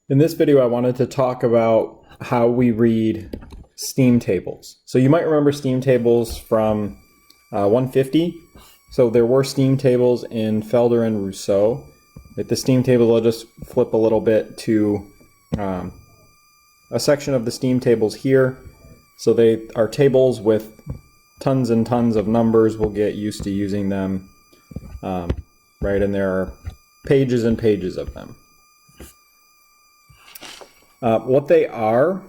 In this video, I wanted to talk about how we read steam tables. So you might remember steam tables from 150. So there were steam tables in Felder and Rousseau. With the steam tables, I'll just flip a little bit to a section of the steam tables here. So they are tables with tons and tons of numbers. We'll get used to using them, right? And there are pages and pages of them. What they are,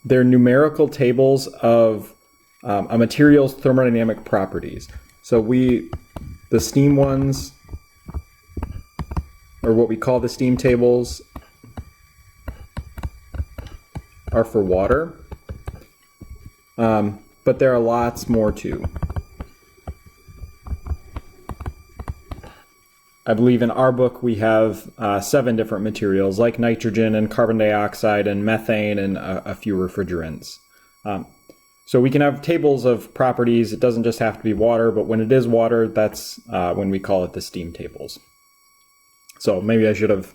they're numerical tables of a material's thermodynamic properties. So the steam ones, or what we call the steam tables, are for water, but there are lots more too. I believe in our book we have 7 different materials like nitrogen and carbon dioxide and methane and a few refrigerants. So we can have tables of properties. It doesn't just have to be water, but when it is water, that's when we call it the steam tables. So maybe I should have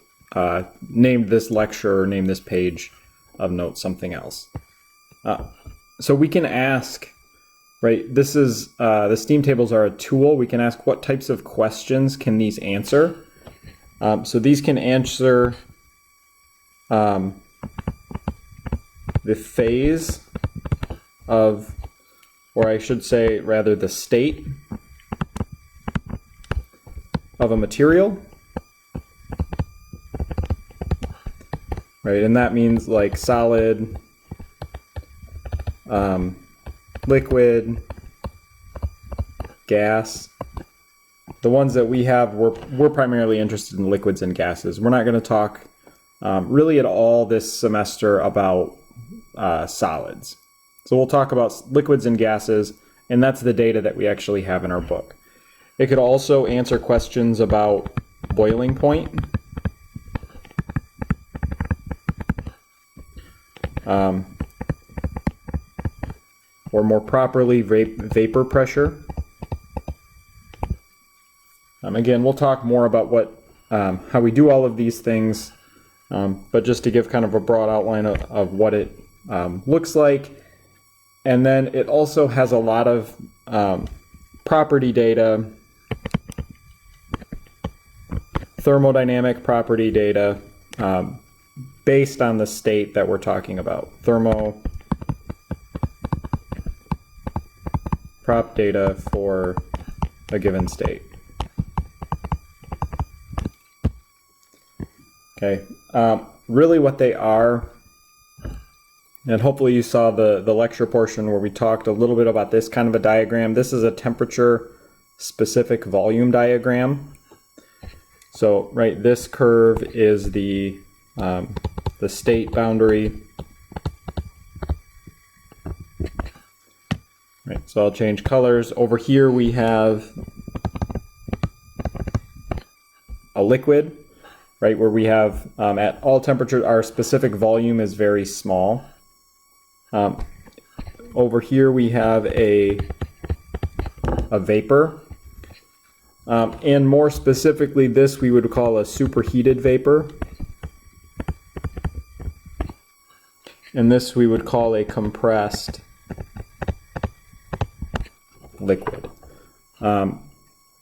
named this lecture or named this page of notes something else. So we can ask, right, this is, the steam tables are a tool. We can ask what types of questions can these answer. So these can answer the phase of, or I should say rather the state of a material. Right, and that means like solid, liquid, gas. The ones that we have, we're primarily interested in liquids and gases. We're not going to talk really at all this semester about solids. So we'll talk about liquids and gases, and that's the data that we actually have in our book. It could also answer questions about boiling point. Or more properly, vapor pressure. Again, we'll talk more about how we do all of these things, but just to give kind of a broad outline of what it looks like. And then it also has a lot of property data, thermodynamic property data, based on the state that we're talking about. Prop data for a given state. Okay, really what they are, and hopefully you saw the lecture portion where we talked a little bit about this kind of a diagram. This is a temperature specific volume diagram. So, right, this curve is the state boundary. Right, so I'll change colors. Over here we have a liquid, right, where we have at all temperatures our specific volume is very small. Over here we have a vapor, and more specifically this we would call a superheated vapor, and this we would call a compressed liquid.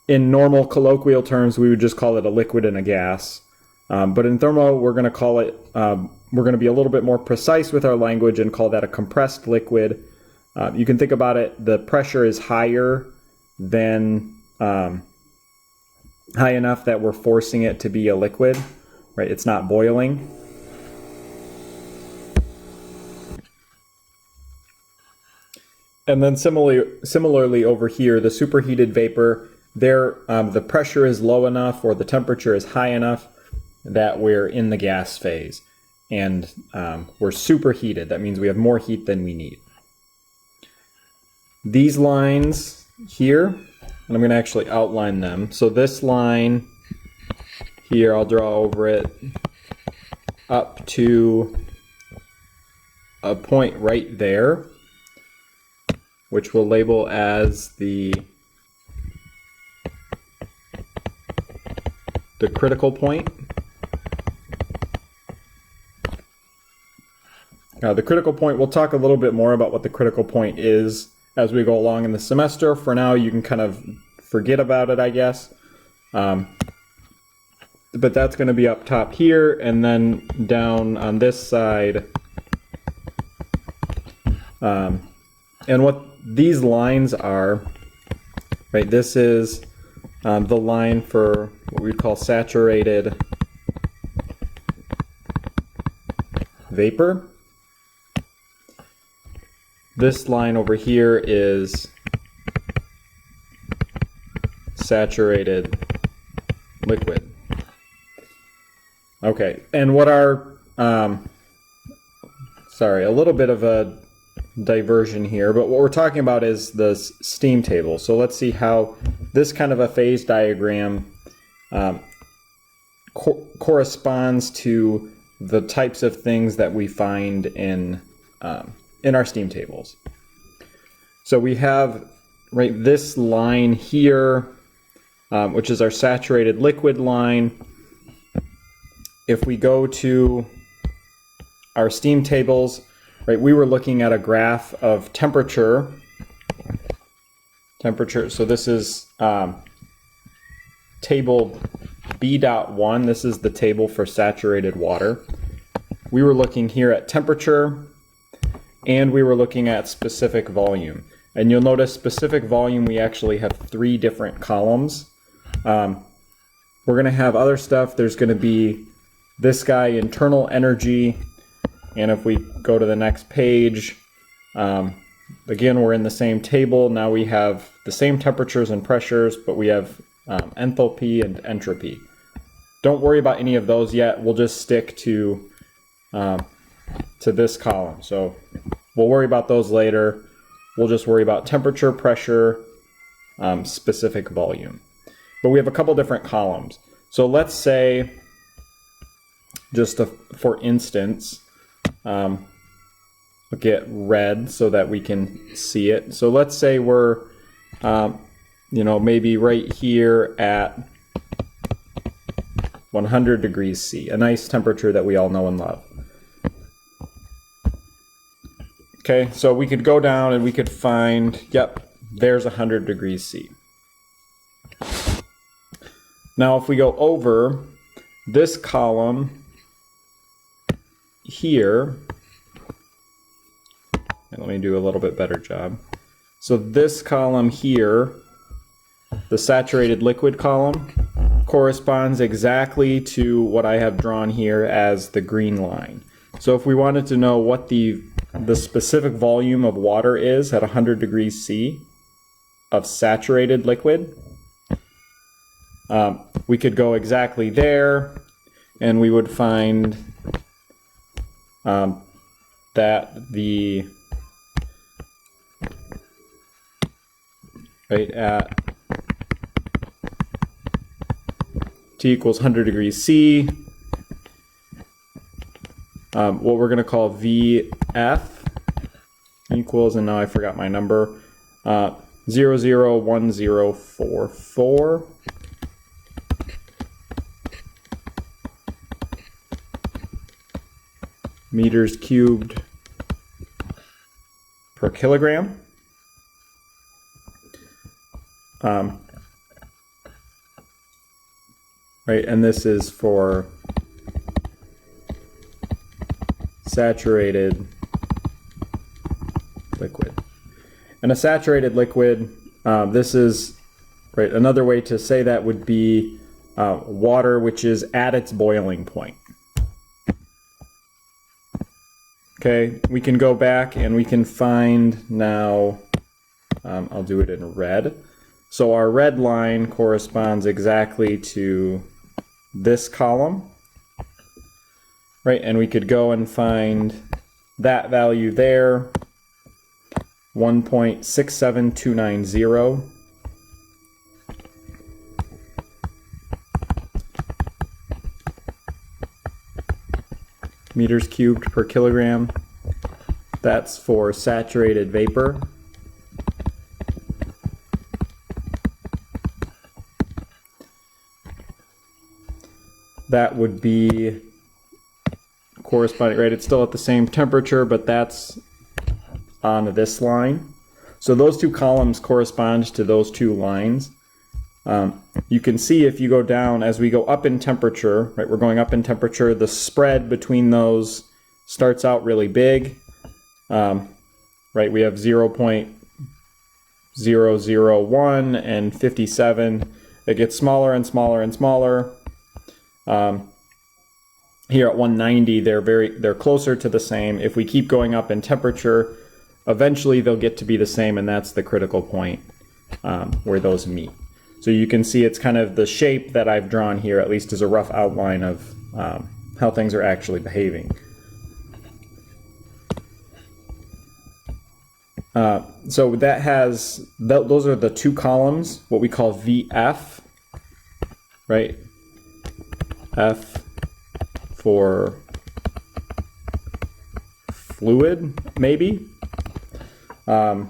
In normal colloquial terms, we would just call it a liquid and a gas. But in thermo, we're going to call it, we're going to be a little bit more precise with our language and call that a compressed liquid. You can think about it, the pressure is higher than, high enough that we're forcing it to be a liquid, right? It's not boiling. And then similarly over here, the superheated vapor, there the pressure is low enough or the temperature is high enough that we're in the gas phase. And we're superheated. That means we have more heat than we need. These lines here, and I'm going to actually outline them. So this line here, I'll draw over it up to a point right there, which we'll label as the critical point. The critical point, we'll talk a little bit more about what the critical point is as we go along in the semester. For now, you can kind of forget about it, I guess. But that's going to be up top here, and then down on this side. And what these lines are, right, this is the line for what we'd call saturated vapor. This line over here is saturated liquid. Okay, and what our, sorry, a little bit of a diversion here, but what we're talking about is the steam table. So let's see how this kind of a phase diagram corresponds to the types of things that we find in our steam tables. So we have right this line here, which is our saturated liquid line. If we go to our steam tables, right, we were looking at a graph of temperature. So this is table B.1. This is the table for saturated water. We were looking here at temperature, and we were looking at specific volume. And you'll notice specific volume, we actually have 3 different columns. We're going to have other stuff. There's going to be this guy, internal energy. And if we go to the next page, again, we're in the same table. Now we have the same temperatures and pressures, but we have enthalpy and entropy. Don't worry about any of those yet. We'll just stick to this column. So we'll worry about those later. We'll just worry about temperature, pressure, specific volume. But we have a couple different columns. So let's say, just for instance, we'll get red so that we can see it. So let's say we're, maybe right here at 100 degrees C, a nice temperature that we all know and love. Okay, so we could go down and we could find, yep, there's 100 degrees C. Now if we go over this column here, and let me do a little bit better job. So this column here, the saturated liquid column, corresponds exactly to what I have drawn here as the green line. So if we wanted to know what the specific volume of water is at 100 degrees C of saturated liquid, we could go exactly there, and we would find that the right at T equals 100 degrees C, what we're going to call VF equals, and now I forgot my number, 001044 meters cubed per kilogram. Right, and this is for saturated liquid. And a saturated liquid, this is, right, another way to say that would be water which is at its boiling point. Okay, we can go back and we can find now, I'll do it in red. So our red line corresponds exactly to this column, right? And we could go and find that value there, 1.67290. Meters cubed per kilogram. That's for saturated vapor. That would be corresponding, right? It's still at the same temperature, but that's on this line. So those two columns correspond to those two lines. You can see if you go down, as we go up in temperature, right, we're going up in temperature, the spread between those starts out really big. Right, we have 0.001 and 57. It gets smaller and smaller and smaller. Here at 190, they're closer to the same. If we keep going up in temperature, eventually they'll get to be the same, and that's the critical point where those meet. So you can see it's kind of the shape that I've drawn here, at least as a rough outline of how things are actually behaving. So that has, those are the two columns, what we call VF, right? F for fluid, maybe. To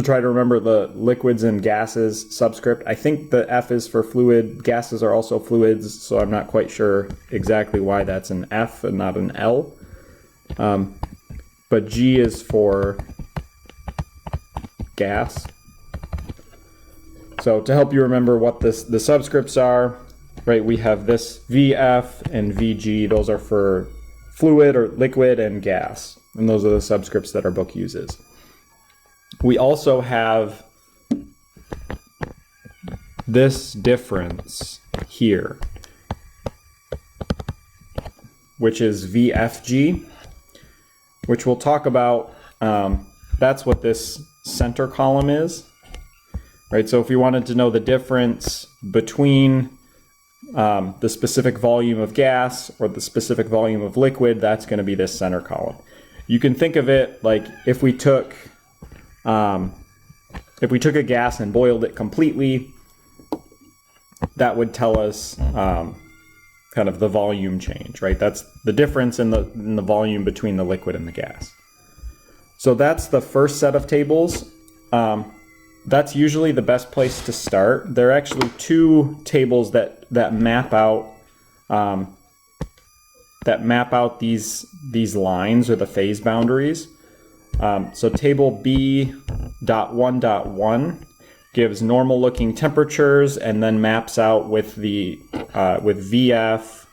try to remember the liquids and gases subscript. I think the F is for fluid. Gases are also fluids, so I'm not quite sure exactly why that's an F and not an L. But G is for gas. So to help you remember what the subscripts are, right, we have this VF and VG. Those are for fluid or liquid and gas. And those are the subscripts that our book uses. We also have this difference here, which is VFG, which we'll talk about. That's what this center column is, right? So if we wanted to know the difference between the specific volume of gas or the specific volume of liquid, that's going to be this center column. You can think of it like if we took a gas and boiled it completely, that would tell us kind of the volume change, right? That's the difference in the volume between the liquid and the gas. So that's the first set of tables. That's usually the best place to start. There are actually two tables that map out these lines or the phase boundaries. So table B.1.1 gives normal looking temperatures and then maps out with VF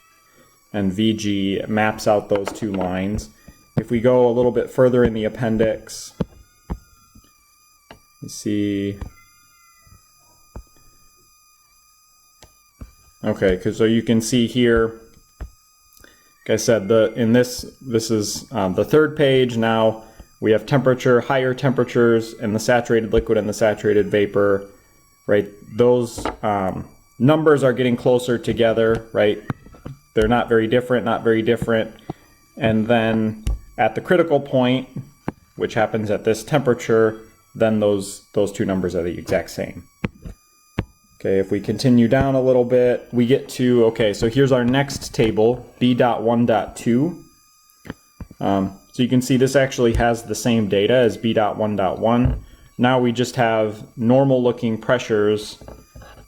and VG, maps out those two lines. If we go a little bit further in the appendix, you see, okay, so you can see here, like I said, this is the third page. Now we have temperature, higher temperatures in the saturated liquid and the saturated vapor, right? Those numbers are getting closer together, right? They're not very different, not very different. And then at the critical point, which happens at this temperature, then those two numbers are the exact same. Okay, if we continue down a little bit, we get to, okay, so here's our next table, B.1.2. So you can see this actually has the same data as B.1.1. Now we just have normal looking pressures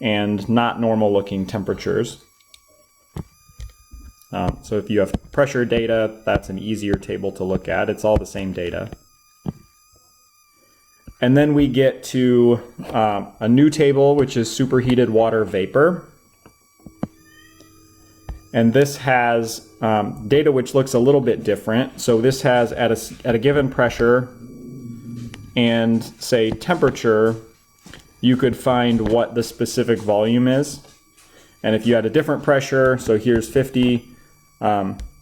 and not normal looking temperatures. So if you have pressure data, that's an easier table to look at. It's all the same data. And then we get to a new table, which is superheated water vapor. And this has data which looks a little bit different. So this has at a given pressure and say temperature, you could find what the specific volume is. And if you had a different pressure, so here's 50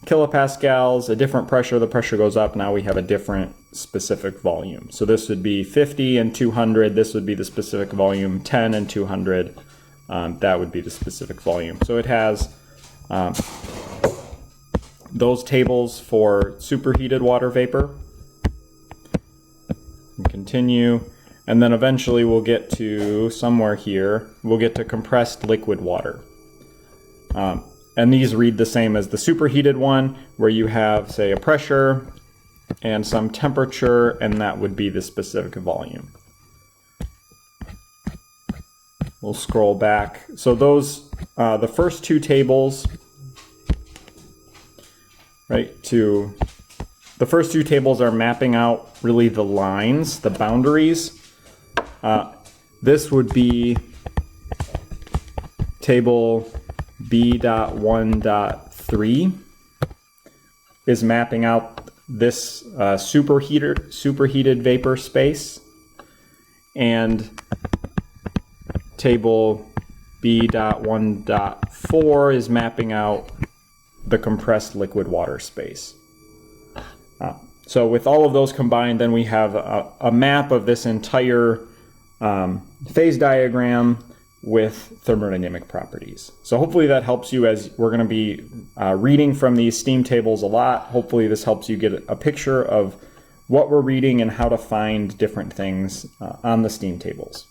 kilopascals, a different pressure, the pressure goes up, now we have a different specific volume. So this would be 50 and 200, this would be the specific volume, 10 and 200, that would be the specific volume. So it has those tables for superheated water vapor. And continue, and then eventually we'll get to somewhere here, we'll get to compressed liquid water. And these read the same as the superheated one, where you have, say, a pressure and some temperature, and that would be the specific volume. We'll scroll back. So those, the first two tables, right? To the first two tables are mapping out really the lines, the boundaries. This would be table B.1.3 is mapping out this superheated vapor space, and table B.1.4 is mapping out the compressed liquid water space. So with all of those combined, then we have a map of this entire phase diagram with thermodynamic properties. So hopefully that helps you, as we're going to be reading from these steam tables a lot. Hopefully this helps you get a picture of what we're reading and how to find different things on the steam tables.